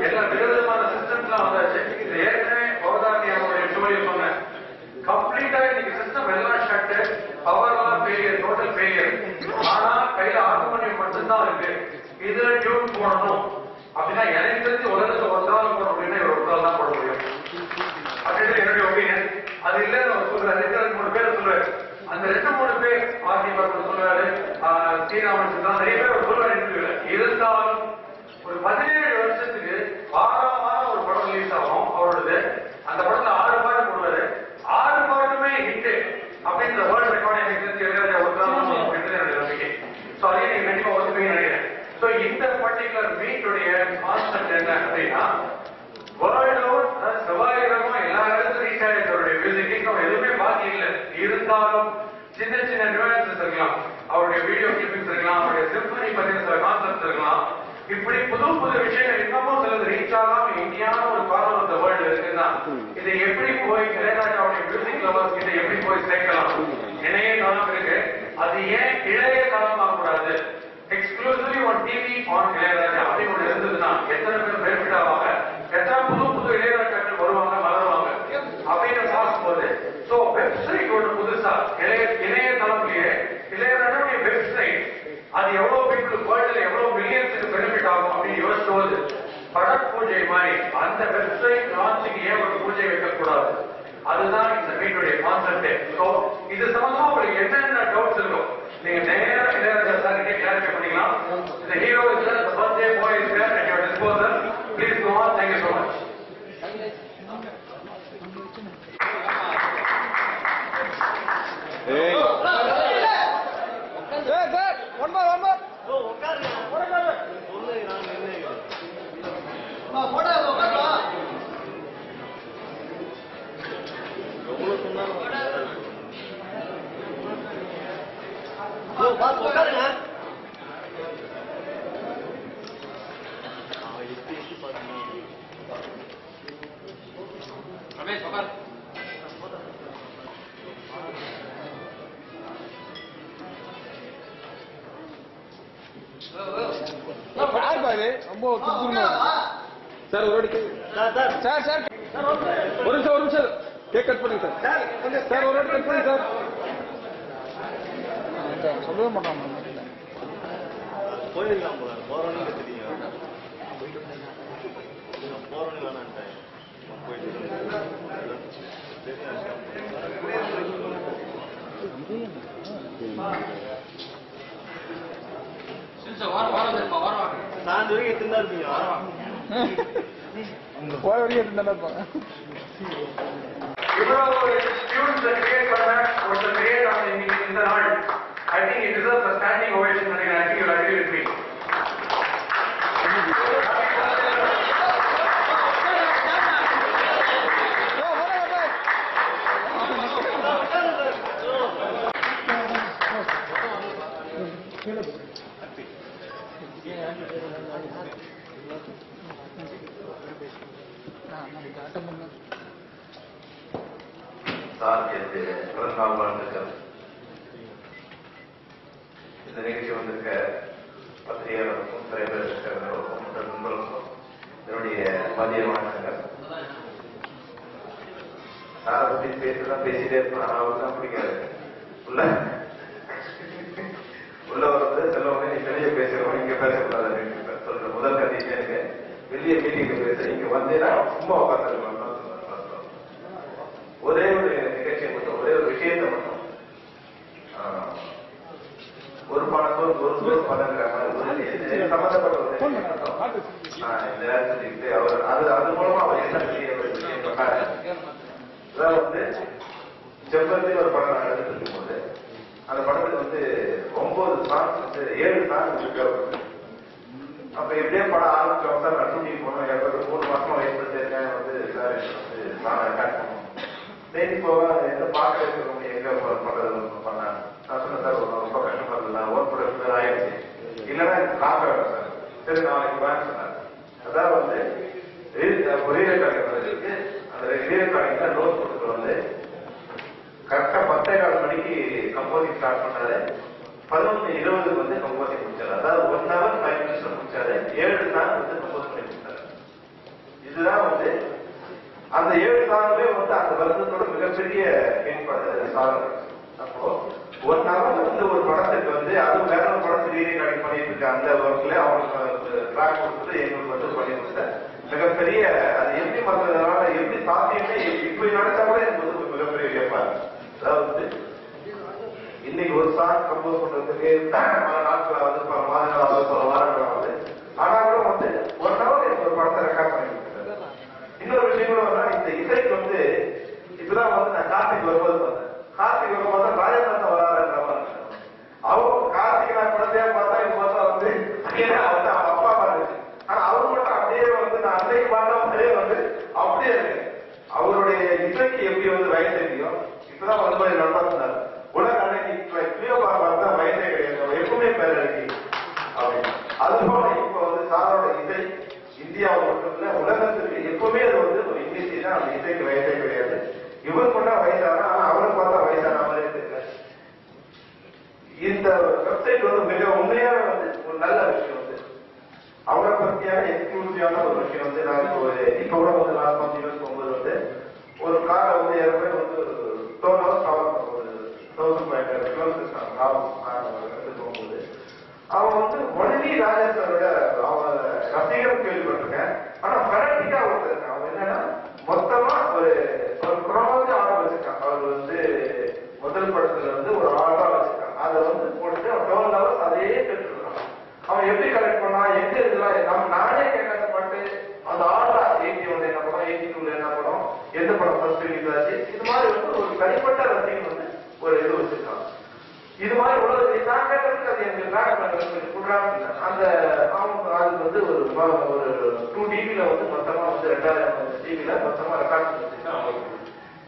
எல்லா விதவிதமான சிஸ்டம்ஸ்லாம் வந்தாச்சு. இது ஏற்கனவே பவதாரணி அவங்களுடைய ஸ்டோரியை சொன்னேன். கம்ப்ளீட்டா இன்னைக்கு சிஸ்டம் எல்லாம் ஷட்டு, பவர் எல்லாம் ஃபெயிலியர், டோட்டல் ஃபெயிலியர். ஆனா கையில ஹார்மோனியம் மட்டும்தான் இருக்கு. இதுல டியூன் போடணும் அப்படின்னா எனக்கு தெரிஞ்சு உலகத்தை ஒருத்தரால் போட முடியும்னா இவர் ஒருத்தரால் தான் போட முடியும் அப்படின்னு என்னுடைய ஒப்பீனியன். அது இல்ல அவர் சொல்றாரு, 2-3 பேர் சொல்றாரு. அந்த 2-3 பேர் ஆர்டி பர்மன் சொல்றாரு, ஸ்ரீராமன் சொல்றாரு, நிறைய பேர் சொல்றாரு. இருந்தாலும் ஒரு 17 வருஷத்துக்கு வாரம் ஒரு படம் ரிலீஸ் ஆகும் அவரோடது. அந்த படத்துல 6 பாட்டு போடுவாரு. 6 பாட்டுமே ஹிட் அப்படின்ற வேர்ல்ட் ரெக்கார்ட் எனக்கு தெரிஞ்சு இளையராஜா ஒருத்தரால் அப்படின்றது என்னுடைய நம்பிக்கை. ஸோ அதே நீங்க கண்டிப்பா ஒத்துப்பீங்க நினைக்கிறேன். ஸோ இந்த பர்டிகுலர் மீட்டுடைய கான்செப்ட் என்ன அப்படின்னா, வேர்ல்ட் ஓவர் செவ்வாயிரமா எல்லா இடத்துலையும் ரீச் ஆயிடுச்சு அவருடைய மியூசிக். நம்ம எதுவுமே பாக்கி இல்லை. இருந்தாலும் சின்ன சின்ன நியூஆன்சஸ் இருக்கலாம், அவருடைய வீடியோ கிளிப்பிங்ஸ் இருக்கலாம், அவருடைய சிம்பனி பத்தின சில கான்செப்ட் இருக்கலாம். இப்படி புது புது விஷயங்கள் இன்னமும் சிலது ரீச் ஆகாம இந்தியான ஒரு கார்னர் ஆஃப் த வேர்ல்டு இருக்குன்னா இதை எப்படி போய் இளையராஜாவுடைய மியூசிக் லவர்ஸ் கிட்ட எப்படி போய் சேர்க்கலாம்? இணைய தளம் இருக்கு, அது ஏன் இளைய தளம் ஆகக்கூடாது? Exclusively one TV on Ilaiyaraaja அப்படின்னு ஒன்று இருந்ததுன்னா எத்தனை பேர் பெனிஃபிட் ஆவாங்க, எத்தனை புது புது இளையராஜாக்கள் வருவாங்க, மலருவாங்க அப்படின்னு பார்க்கும்போது, ஸோ வெப்சைட் ஒன்று புதுசா இணையதளத்திலேயே இளையராஜாவுடைய வெப்சைட் அது எவ்வளவு பீப்புள் வேர்ல்டுல எவ்வளவு மில்லியன்ஸுக்கு பெனிஃபிட் ஆகும் அப்படின்னு யோசிச்சோது படத் பூஜை மாதிரி அந்த வெப்சைட் லான்ச்சுக்கு ஏன் ஒரு பூஜை வைக்கக்கூடாது? அதுதான் இந்த மீட்டுடைய கான்செப்டே. ஸோ இது சம்பந்தமா உங்களுக்கு என்னென்ன டவுட்ஸ் இருக்கும் நீங்க நேரா இளையராஜா சார் கிட்டே கிளாரிஃபை பண்ணிக்கலாம். இந்த hero is there, the birthday boy is there at your disposal. Please go on. Thank you so much. Hey. Good. One more. Oh, உட்காருங்க. உட்காருங்க. சொல்லுங்க நான் நினைக்கிறேன். போடா உட்காருடா. எவ்வளவு சொன்னாலும் ஓ பாத்து உட்காருங்க. எட்டி பாருங்க. ரமேஷ் உட்காரு. ரொம்ப சார் ஒரு நிமிஷம் கேக் கட் பண்ணுங்க சார் ஒரு கட் பண்ணுங்க சார். சொல்லவே மாட்டாங்க போயிருக்கலாம் போல போறோன்னு தெரியும் போறோன்னு வேணான்ட்டேன் போயிட்டு நான் வரைக்கும் எத்தனை இருப்பீங்க போற வரைக்கும் எத்தனை இருப்பாங்க. இவ்வளவு ஸ்டூடெண்ட்ஸ் கிரியேட் பண்ண ஒரு கிரியேட் ஆன இந்த நாள் I think it deserves a standing ovation and I think you'll agree with me. இந்த நிகழ்ச்சி வந்திருக்க பத்திரிகையாளருக்கும் திரைப்படத்திற்கும் நண்பர்களுக்கும் என்னுடைய மதிய வணக்கங்கள். சாரை பத்தி பேசுதான் பேசிட்டே இருப்பேன், அவருக்கு தான் பிடிக்காது. உள்ள வந்து செல்லவங்க நீ வெளியே பேசுறவங்க இங்க பேசக்கூடாது அப்படின்னு சொல்ற முதல் கண்டிஷன் எனக்கு. வெளியே மீட்டிங்ல பேச இங்க வந்தேன்னா சும்மா உட்காந்துருக்கலாம். ஒரே ஒரு நிகழ்ச்சியை மட்டும், ஒரே ஒரு விஷயத்தை மட்டும், ஒரு பணத்தோடு ஒரு பணங்கிற மாதிரி சம்பந்தப்பட்ட ஒரு இந்த நேரத்துக்கு அவர் அது மூலமா அவர் என்ன விஷயம் பண்ணாரு. அதாவது வந்து செம்பருத்தி ஒரு படம் நான் எடுத்துருக்கும் போது அந்த படத்துக்கு வந்து 9 சாங்ஸ் வந்து 7 சாங்ஸ் இருக்கு. அப்ப எப்படியே படம் ஆரம்பிச்சோம் சார், நான் ஷூட்டிங் போனோம். 3 மாசமா வெயிட் பண்ணிருக்கேன் வந்து சார் வந்து நான் ரெக்கார்ட் பண்ணணும். தேடி போக எந்த பார்க்க இருக்கிறவங்க எங்க பண்றது பண்ணாங்க. நான் சொன்னேன் சார் ரொம்ப கஷ்டப்படல, ஒர்க் ப்ரொடக்ஷன் ஆயிடுச்சு, இல்லைன்னா எனக்கு காக்க வேணும் சார். சரி நாளைக்கு வேணும் சொன்னாங்க. அதான் வந்து ரீரெக்கார்டிங் இருக்கு. அந்த ரீரெக்கார்டிங்ல நோட் கொடுத்து வந்து கரெக்டா 10:15 மணிக்கு கம்போசிங் ஸ்டார்ட் பண்ணாரு. 11:20 வந்து கம்போசிங் முடிச்சாரு. அதாவது 1 hour 5 minutes முடிச்சாரு. 7 நாள் வந்து கம்போஸ் பண்ணி வருஷத்தோட மிகப்பெரிய சாதனை. அப்போ 1 hour வந்து ஒரு படத்துக்கு வந்து அதுவும் வேற ஒரு படத்துக்கு ரீரேக்கார்டிங் பண்ணிட்டு இருக்க அந்த ஒர்க்ல அவங்களுக்கு ட்ராக் கொடுத்துட்டு எங்களுக்கு வந்து பண்ணி கொடுத்த மிகப்பெரிய அது எப்படி பண்றதுனால எப்படி சாத்தியமே இப்படி நடத்தா கூட எனக்கு வந்து மிகப்பெரிய வியப்பா இருக்கு. அதாவது இன்னைக்கு ஒரு சாங் கம்போஸ் பண்றதுக்கு பல நாட்கள் ஆகுது, பல மாதங்கள் ஆகுது, பல வாரங்கள் ஆகுது. ஆனா கூட வந்து 1 hour எனக்கு ஒரு படத்தை ரெக்கார்ட் பண்ணி கொடுத்தாரு. இன்னொரு விஷயம் கூட வந்து இந்த இசைக்கு வந்து இப்பதான் வந்து நான் கார்த்திக் வரும்போது பார்த்தேன். கார்த்திக் வரும்போது ராஜேந்திரன் வராதுன்ற மாதிரி அவங்க கார்த்திக் நான் குழந்தையா பார்த்தா இப்ப பார்த்தா வந்து அவங்க அப்பா அம்மா இருக்கு. ஆனா அவர் மட்டும் அப்படியே வந்து நான் அன்னைக்கு பார்த்தா வந்து அப்படியே இருக்கு. அவருடைய இசைக்கு எப்படி வந்து வயசு தெரியும். இப்பதான் வந்து நல்லா சொன்னார். உலக அன்னைக்கு பார்த்தா வயசே கிடையாது, எப்பவுமே பேர் இருக்கு அப்படின்னு. அதுபோல இப்ப வந்து சாரோட இசை இந்தியாவில் மட்டும் இல்ல உலகத்துக்கு எப்பவுமே அது வந்து ஒரு இங்கிலீஷ் தான். அந்த இசைக்கு வயசே கிடையாது. இவர் கொண்டா வயசானா ஆனா அவருக்கு பார்த்தா வயசான மாதிரியே தெரியல. இந்த வெப்சைட் வந்து மிக உண்மையான வந்து ஒரு நல்ல விஷயம் வந்து அவரை பத்தியான எக்ஸ்க்ளூசிவான ஒரு விஷயம் வந்து நான் இப்ப கூட வந்து லாஸ்ட் மந்த் யூஎஸ் போகும்போது வந்து ஒரு காரை வந்து ஏற்கனவே வந்து 12 hours கவர் பண்ணும்போது 1500 கிலோமீட்டர்ஸ் போகும்போது அவன் வந்து ஒன்லி ராஜேஸ்வரோட அவன் ரசிகர் கேள்விப்பட்டிருக்கேன். ஆனா பெனட்டிக்கா ஒருத்தர் அவன் என்னன்னா மொத்தமா ஒரு குரோனாவது ஆர்டர் வச்சிருக்கான். அவர் வந்து முதல் படத்துல வந்து ஒரு ஆர்டர் வச்சிருக்கான். அதை வந்து போட்டு அவன் 12 hours அதையே கேட்டுருக்கான். அவன் எப்படி கலெக்ட் பண்ணான், எங்க இதெல்லாம் நானே கேட்காத பாட்டு அந்த ஆர்டர் 81 என்ன படம், 82 என்ன படம், எந்த படம் ஃபர்ஸ்ட் ரிலீஸ் ஆச்சு, இது மாதிரி வந்து ஒரு தனிப்பட்ட ரசிகன் வந்து ஒரு இது வச்சிருக்கான். இது மாதிரி உலகத்தை நான் கேட்டதுக்கு அது எனக்கு சொல்றாங்க. அந்த அவங்க அதுக்கு வந்து ஒரு 2 டிபில வந்து மொத்தமா வந்து 2000 டிபில மொத்தமா ரெக்கார்ட் பண்ணிருக்காங்க.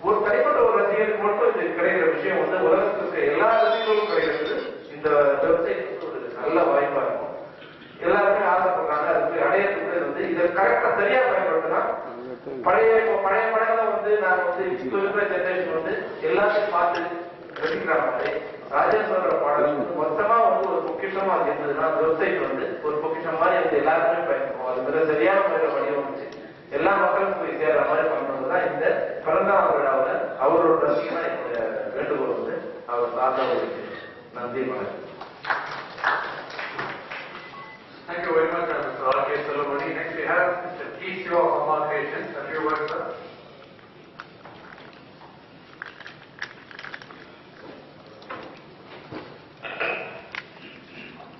ஒரு தனிப்பட்ட ஒரு ரசிகருக்கு மட்டும் இது கிடைக்கிற விஷயம் வந்து உலகத்துக்கு எல்லா ரசிகர்களும் கிடைக்கிறது. இந்த வெப்சைட் வந்து ஒரு நல்ல வாய்ப்பா இருக்கும். எல்லாருமே ஆசைப்படுறாங்க. அதுக்கு அடையறதுக்கு வந்து இதை கரெக்டா சரியா பயன்படுத்தினா பழைய படங்களை வந்து நாங்க வந்து இப்போ இருக்கிற ஜெனரேஷன் வந்து எல்லாத்தையும் பார்த்து ரசிக்கிற மாதிரி ராஜேஸ்வரோட பாடல் வந்து மொத்தமா வந்து ஒரு பொக்கிஷமா இருந்ததுன்னா வெப்சைட் வந்து ஒரு பொக்கிஷம் மாதிரி வந்து எல்லாருமே பயன்படும். அது மிக சரியான முறையில் வடிவமைச்சு எல்லா மக்களுக்கும் போய் சேர்ற மாதிரி பண்றதுதான் இந்த பிறந்தாம் விழாவில் அவரோட ரசிகனா என்னுடைய வேண்டுகோள் வந்து அவர் சார்ந்தவர்களுக்கு நன்றி வணக்கம். Thank you very much, Mr. R.K. Solomoni. Next we have Mr. T. Shiva of Amma Creations. A few words, sir.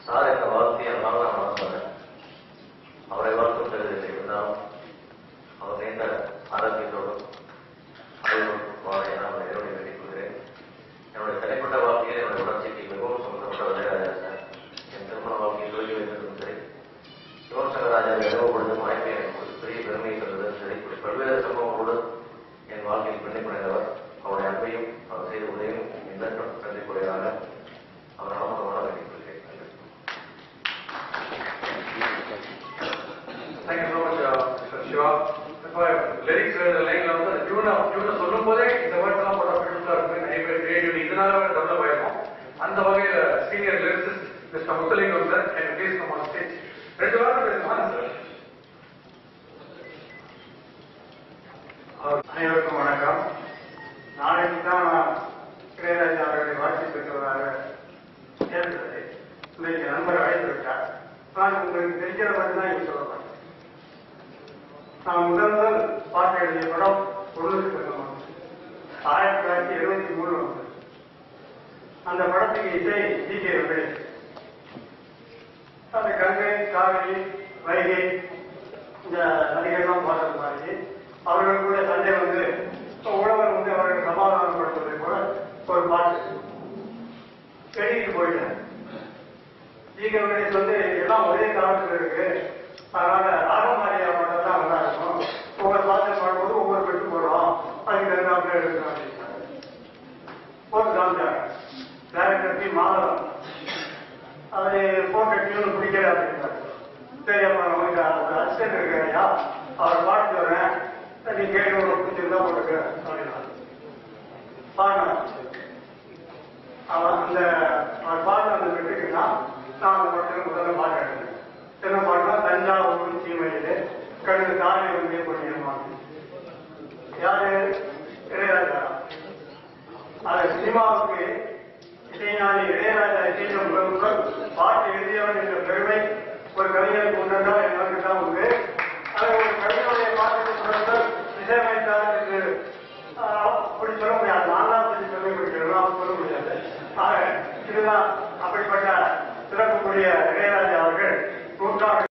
Sir இந்த வாழ்க்கையை நான் சொன்னேன். அவரை வாழ்த்துவதில்லை இருந்தாலும் அவர் நீண்ட ஆரோக்கியத்தோடும் அறிவோடும் வாழ நான் என்னுடைய வேண்டிக் கொள்கிறேன். என்னுடைய தனிப்பட்ட வாழ்க்கையில் என்னுடைய வளர்ச்சிக்கு மிகவும் சம்பந்தப்பட்டவரே ராஜா சார். என் திருமண வாழ்க்கையை தோல்வி வைத்ததும் சரி, யுவன் ராஜா நிறுவப்படுத்தும் வாய்ப்பை எனக்கு பெரிய பெருமையை தந்ததும் சரி, இப்படி பல்வேறு சம்பவங்களோடு என் வாழ்க்கையில் பின்னிப்படைந்தவர். அவருடைய அன்பையும் அவர் செய்த உதவியும் இந்த நன்றி கூறியதாக அவர் நாம வேண்டிக் கொள்கிறேன். Thank you so much, Mr. Shiva. Lyrics லைன்ல வந்து டியூனை சொல்லும் போதே இந்த வேர்ட்ஸ் எல்லாம் போட பிடிச்சா இருக்கு. நிறைய பேர் கிரியேட்டிவிட்டி இதனால டெவலப் ஆயிருக்கும். அந்த வகையில senior lyricist mister Muthulingam sir can please come on stage. 2 வாரம் பேசுவாங்க சார். அனைவருக்கும் வணக்கம். நாளைக்கு தான் இளையராஜா அவர்களை வாழ்த்து பெற்றவராக சேர்ந்தது. இன்னைக்கு நண்பர் அழைத்து விட்டார். நான் உங்களுக்கு தெரிகிற மாதிரி தான் இங்க சொல்ல போறேன். நான் முதல் பாட்டு எழுதிய படம் பொருளுக்கு சொந்தம் 1973 வந்தது. அந்த படத்துக்கு இசை டி.கே. வெங்கடேஷ். அந்த கங்கை, காவிரி, வைகை இந்த நதிகள்லாம் பாடுறது மாதிரி அவர்கள் கூட சண்டை வந்து உழவர் வந்து அவர்கள் சமாதானப்படுத்துவதை போல ஒரு பாட்டு எழுதிட்டு போயிட்டேன். டி.கே. வெங்கடேஷ் வந்து எல்லாம் ஒரே காலத்தில் இருக்கு, அதனால ராகமாரியா மட்டும் தான் நல்லா இருக்கும், ஒவ்வொரு பாட்டு பாடும்போது ஒவ்வொரு பெட்டு போடுறோம், அதுக்கு தகுந்தாப்புல எடுக்கணும் அப்படின்னு போட்டு காமிச்சாங்க. Director B. மாதவன் அது போட்ட டியூன் பிடிக்கல அப்படின்னாரு. சரி, அப்ப நமக்கு அசிஸ்டன்ட் இருக்கையா அவர் பாட்டு வரேன், நீ கேட்டு உங்களுக்கு பிடிச்சிருந்தா போட்டுக்க அப்படின்னா பாடினார். அவன் அந்த அவர் பாட்டு அந்த பெட்டுக்குன்னா நான் அந்த படத்துக்கு முதல்ல பாட்டு எடுத்தேன். என்ன பாட்டுனா தஞ்சாவூர் சீமையிலே கழுது காலை வந்து பண்ணிடுவாங்க. யாரு இளையராஜா. அது சினிமாவுக்கு இசைஞானி இளையராஜா இசையும் பாட்டு எழுதியவன் என்ற பெருமை ஒரு கவிஞருக்கு உண்டா எனக்கு தான் உண்டு. அது ஒரு கவிஞருடைய பாட்டுக்கு தொடர்ந்தால் இசையமைத்தார் என்று அப்படி சொல்ல முடியாது. நான் தான் சொல்லி சொல்ல முடியாது. ஆக இதுதான் அப்படிப்பட்ட சிறப்புக்குரிய இளையராஜா